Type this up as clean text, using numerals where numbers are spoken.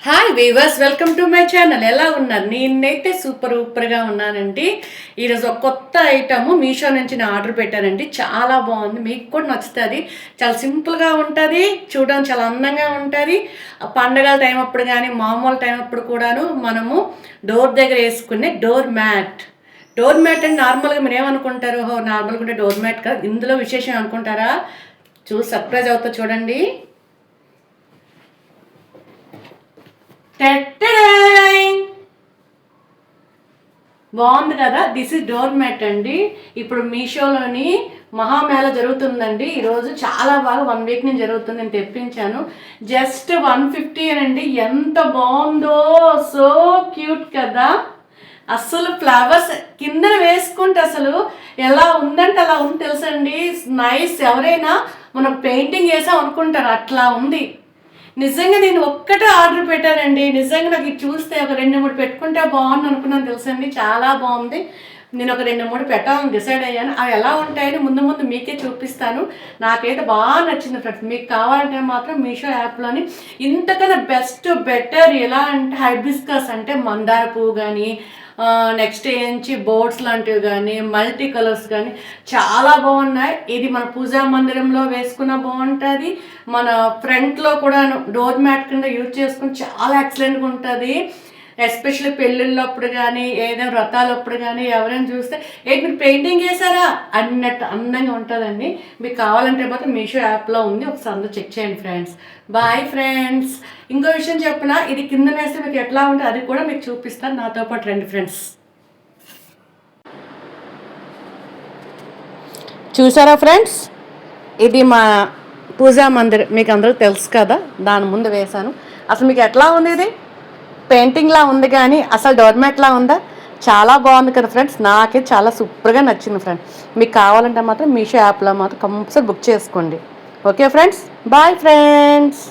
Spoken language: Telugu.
Hi weavers, welcome to my channel. ఎలా ఉన్నారు? నేనైతే సూపర్గా ఉన్నానండి. ఈరోజు ఒక కొత్త ఐటమ్ మీషో నుంచి నేను ఆర్డర్ పెట్టానండి. చాలా బాగుంది, మీకు కూడా నచ్చుతుంది. చాలా సింపుల్గా ఉంటుంది, చూడడానికి చాలా అందంగా ఉంటుంది. పండగల టైం అప్పుడు కానీ మామూలు టైం అప్పుడు కూడాను మనము డోర్ దగ్గర వేసుకునే డోర్ మ్యాట్ అంటే నార్మల్గా మీరు ఏమనుకుంటారు? నార్మల్గా ఉంటే డోర్ మ్యాట్ కదా, ఇందులో విశేషం అనుకుంటారా? చూసి సర్ప్రైజ్ అవుతా చూడండి. బాగుంది కదా. దిస్ ఇస్ డోర్ మ్యాట్ అండి. ఇప్పుడు మీషోలోని మహామేళ జరుగుతుందండి. ఈరోజు చాలా బాగా 1 వీక్ నుంచి జరుగుతుంది. నేను తెప్పించాను. జస్ట్ 150 అండి. ఎంత బాగుందో, సో క్యూట్ కదా. అస్సలు ఫ్లవర్స్ కింద వేసుకుంటే అసలు ఎలా ఉందంటే అలా ఉంది తెలుసండి. నైస్. ఎవరైనా మనం పెయింటింగ్ వేసాం అనుకుంటారు, అట్లా ఉంది. నిజంగా నేను ఒక్కటే ఆర్డర్ పెట్టానండి. నిజంగా నాకు ఇది చూస్తే ఒక 2-3 పెట్టుకుంటే బాగుంది అనుకున్నాను తెలుసండి. చాలా బాగుంది. నేను ఒక 2-3 పెట్టాలని డిసైడ్ అయ్యాను. అవి ఎలా ఉంటాయని ముందు మీకే చూపిస్తాను. నాకైతే బాగా నచ్చింది ఫ్రెండ్స్. మీకు కావాలంటే మాత్రం మీషో యాప్లోని ఇంతకన్నా బెటర్ ఎలా అంటే హైబిస్కస్ అంటే మందార పువ్వు కానీ, నెక్స్ట్ ఏంచి బోర్డ్స్ లాంటివి కానీ, మల్టీ కలర్స్ కానీ చాలా బాగున్నాయి. ఇది మన పూజా మందిరంలో వేసుకున్న బాగుంటుంది. మన ఫ్రంట్లో కూడా డోర్ మ్యాట్ కింద యూజ్ చేసుకుని చాలా ఎక్సలెంట్గా ఉంటుంది. ఎస్పెషల్లీ పెళ్ళిళ్ళప్పుడు కానీ, ఏదైనా వ్రతాలప్పుడు కానీ ఎవరైనా చూస్తే మీరు పెయింటింగ్ వేసారా అన్నట్టు అందంగా ఉంటుందండి. మీకు కావాలంటే మాత్రం మీషో యాప్లో ఉంది, ఒకసారి అందరూ చెక్ చేయండి ఫ్రెండ్స్. Bye friends. ఇంకో విషయం చెప్పిన, ఇది కింద వేస్తే మీకు ఎట్లా ఉంటుంది అది కూడా మీకు చూపిస్తాను. నాతో పాటు రండి ఫ్రెండ్స్. చూసారా ఫ్రెండ్స్, ఇది మా పూజా మందిర్, మీకు అందరూ తెలుసు కదా. దాని ముందు వేశాను. అసలు మీకు ఎట్లా ఉంది? ఇది పెయింటింగ్లా ఉంది కానీ అసలు డోర్మ్యాట్లా ఉందా? చాలా బాగుంది కదా ఫ్రెండ్స్. నాకే చాలా సూపర్గా నచ్చింది ఫ్రెండ్స్. మీకు కావాలంటే మాత్రం మీషో యాప్లో మాత్రం కంపల్సరీ బుక్ చేసుకోండి. Okay friends, bye friends.